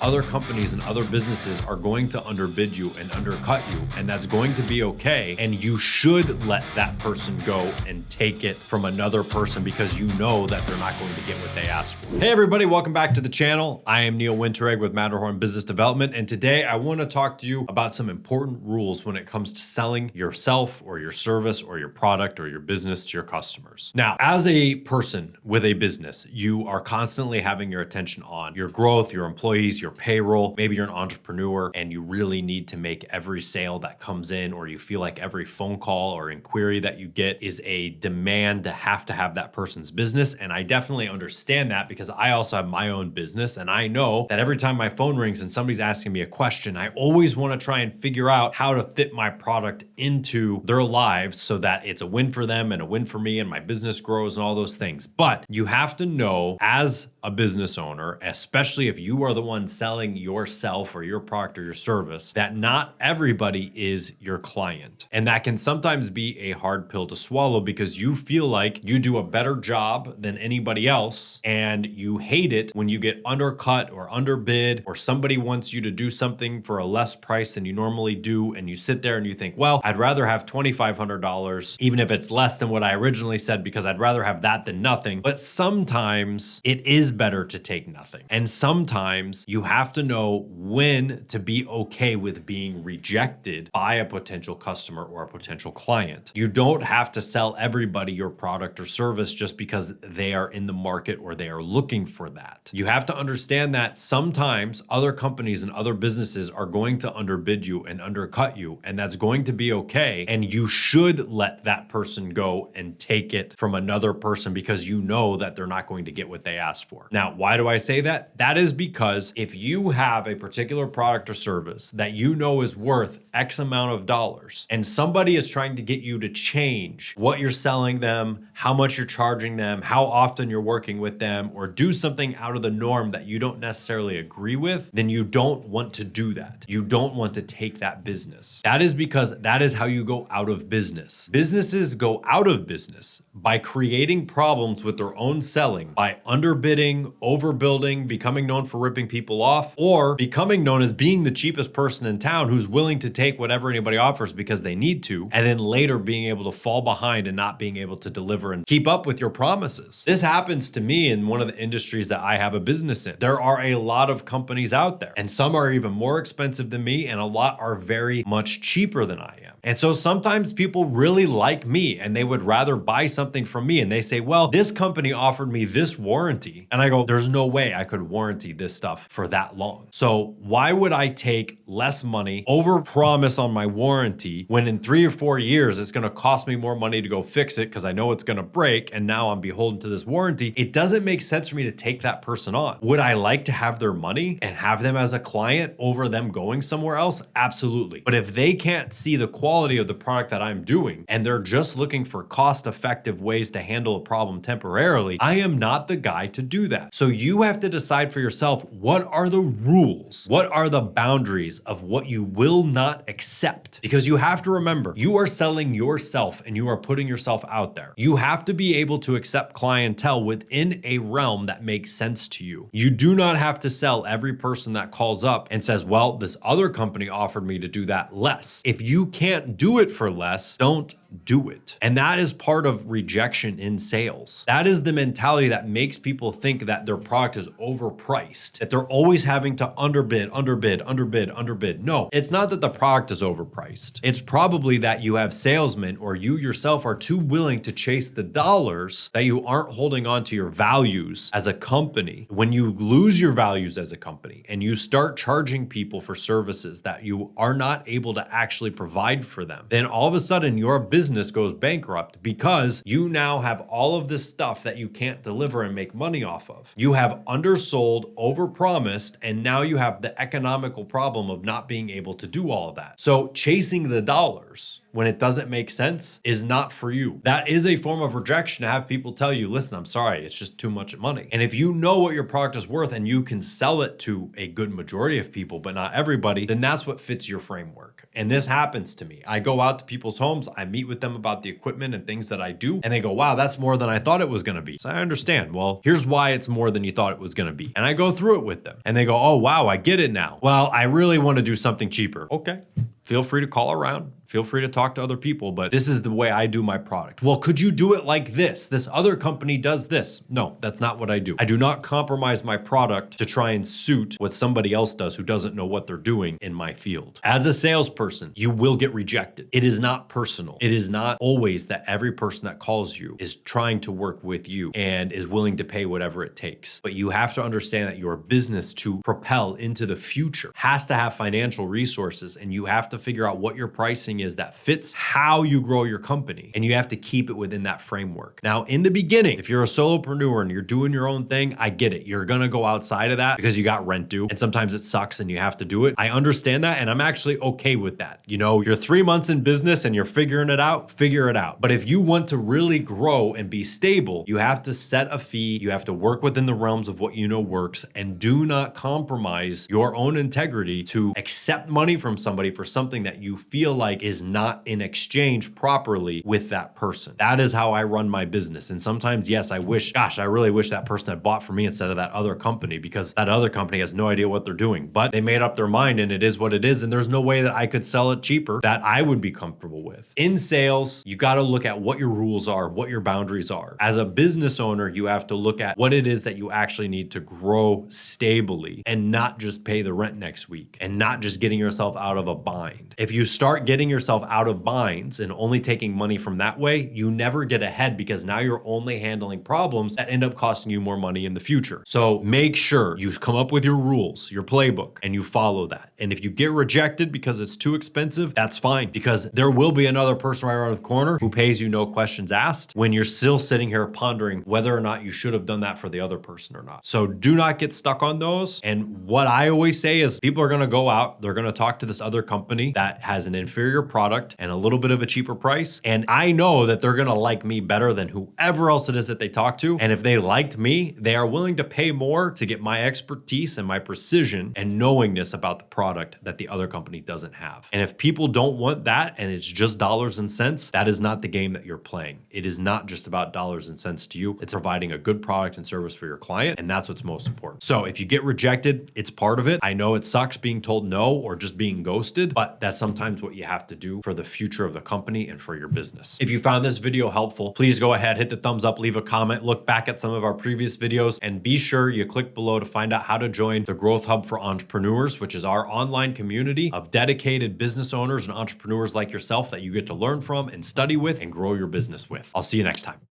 other companies and other businesses are going to underbid you and undercut you, and that's going to be okay. And you should let that person go and take it from another person because you know that they're not going to get what they asked for. Hey everybody, welcome back to the channel. I am Neil Winteregg with Matterhorn Business Development, and today I want to talk to you about some important rules when it comes to selling yourself or your service or your product or your business to your customers. Now, as a person with a business, you are constantly having your attention on your growth, your employees, your payroll. Maybe you're an entrepreneur and you really need to make every sale that comes in, or you feel like every phone call or inquiry that you get is a demand to have that person's business. And I definitely understand that because I also have my own business, and I know that every time my phone rings and somebody's asking me a question, I always want to try and figure out how to fit my product into their lives so that it's a win for them and a win for me and my business grows and all those things. But you have to know, as a business owner, especially if you are the one selling yourself or your product or your service, that not everybody is your client. And that can sometimes be a hard pill to swallow because you feel like you do a better job than anybody else, and you hate it when you get undercut or underbid, or somebody wants you to do something for a less price than you normally do, and you sit there and you think, well, I'd rather have $2,500 even if it's less than what I originally said, because I'd rather have that than nothing. But sometimes it is better to take nothing. And sometimes you have to know when to be okay with being rejected by a potential customer or a potential client. You don't have to sell everybody your product or service just because they are in the market or they are looking for that. You have to understand that sometimes other companies and other businesses are going to underbid you and undercut you, and that's going to be okay. And you should let that person go and take it from another person because you know that they're not going to get what they asked for. Now, why do I say that? That is because if you have a particular product or service that you know is worth X amount of dollars, and somebody is trying to get you to change what you're selling them, how much you're charging them, how often you're working with them, or do something out of the norm that you don't necessarily agree with, then you don't want to do that. You don't want to take that business. That is because that is how you go out of business. Businesses go out of business by creating problems with their own selling, by underbidding, overbuilding, becoming known for ripping people off, or becoming known as being the cheapest person in town who's willing to take whatever anybody offers because they need to, and then later being able to fall behind and not being able to deliver and keep up with your promises. This happens to me in one of the industries that I have a business in. There are a lot of companies out there, and some are even more expensive than me, and a lot are very much cheaper than I am. And so sometimes people really like me and they would rather buy something from me, and they say, well, this company offered me this warranty. And I go, there's no way I could warranty this stuff for that long. So why would I take less money, over promise on my warranty, when in 3 or 4 years it's going to cost me more money to go fix it because I know it's going to break, and now I'm beholden to this warranty? It doesn't make sense for me to take that person on. Would I like to have their money and have them as a client over them going somewhere else? Absolutely. But if they can't see the quality of the product that I'm doing and they're just looking for cost-effective ways to handle a problem temporarily, I am not the guy to do that. So you have to decide for yourself, what are the rules? What are the boundaries of what you will not accept? Because you have to remember, you are selling yourself and you are putting yourself out there. You have to be able to accept clientele within a realm that makes sense to you. You do not have to sell every person that calls up and says, well, this other company offered me to do that less. If you can't do it for less, don't do it. And that is part of rejection in sales. That is the mentality that makes people think that their product is overpriced, that they're always having to underbid. No, it's not that the product is overpriced. It's probably that you have salesmen, or you yourself are too willing to chase the dollars, that you aren't holding on to your values as a company. When you lose your values as a company and you start charging people for services that you are not able to actually provide for them, then all of a sudden your business goes bankrupt because you now have all of this stuff that you can't deliver and make money off of. You have undersold, overpromised, and now you have the economical problem of not being able to do all of that. So chasing the dollars when it doesn't make sense is not for you. That is a form of rejection, to have people tell you, listen, I'm sorry, it's just too much money. And if you know what your product is worth and you can sell it to a good majority of people, but not everybody, then that's what fits your framework. And this happens to me. I go out to people's homes, I meet meet with them about the equipment and things that I do, and they go, wow, that's more than I thought it was gonna be. So I understand. Well, here's why it's more than you thought it was gonna be. And I go through it with them. And they go, oh, wow, I get it now. Well, I really wanna do something cheaper. Okay. Feel free to call around. Feel free to talk to other people, but this is the way I do my product. Well, could you do it like this? This other company does this. No, that's not what I do. I do not compromise my product to try and suit what somebody else does who doesn't know what they're doing in my field. As a salesperson, you will get rejected. It is not personal. It is not always that every person that calls you is trying to work with you and is willing to pay whatever it takes. But you have to understand that your business to propel into the future has to have financial resources, and you have to figure out what your pricing is that fits how you grow your company, and you have to keep it within that framework. Now, in the beginning, if you're a solopreneur and you're doing your own thing, I get it. You're gonna go outside of that because you got rent due, and sometimes it sucks and you have to do it. I understand that, and I'm actually okay with that. You know, you're 3 months in business and you're figuring it out, figure it out. But if you want to really grow and be stable, you have to set a fee, you have to work within the realms of what you know works, and do not compromise your own integrity to accept money from somebody for something that you feel like is not in exchange properly with that person. That is how I run my business. And sometimes, yes, I really wish that person had bought from me instead of that other company, because that other company has no idea what they're doing, but they made up their mind and it is what it is. And there's no way that I could sell it cheaper that I would be comfortable with. In sales, you got to look at what your rules are, what your boundaries are. As a business owner, you have to look at what it is that you actually need to grow stably and not just pay the rent next week and not just getting yourself out of a bind. If you start getting yourself out of binds and only taking money from that way, you never get ahead, because now you're only handling problems that end up costing you more money in the future. So make sure you come up with your rules, your playbook, and you follow that. And if you get rejected because it's too expensive, that's fine, because there will be another person right around the corner who pays you no questions asked when you're still sitting here pondering whether or not you should have done that for the other person or not. So do not get stuck on those. And what I always say is people are going to go out, they're going to talk to this other company that has an inferior product and a little bit of a cheaper price. And I know that they're going to like me better than whoever else it is that they talk to. And if they liked me, they are willing to pay more to get my expertise and my precision and knowingness about the product that the other company doesn't have. And if people don't want that and it's just dollars and cents, that is not the game that you're playing. It is not just about dollars and cents to you. It's providing a good product and service for your client. And that's what's most important. So if you get rejected, it's part of it. I know it sucks being told no or just being ghosted, but that's sometimes what you have to do for the future of the company and for your business. If you found this video helpful, please go ahead, hit the thumbs up, leave a comment, look back at some of our previous videos, and be sure you click below to find out how to join the Growth Hub for Entrepreneurs, which is our online community of dedicated business owners and entrepreneurs like yourself that you get to learn from and study with and grow your business with. I'll see you next time.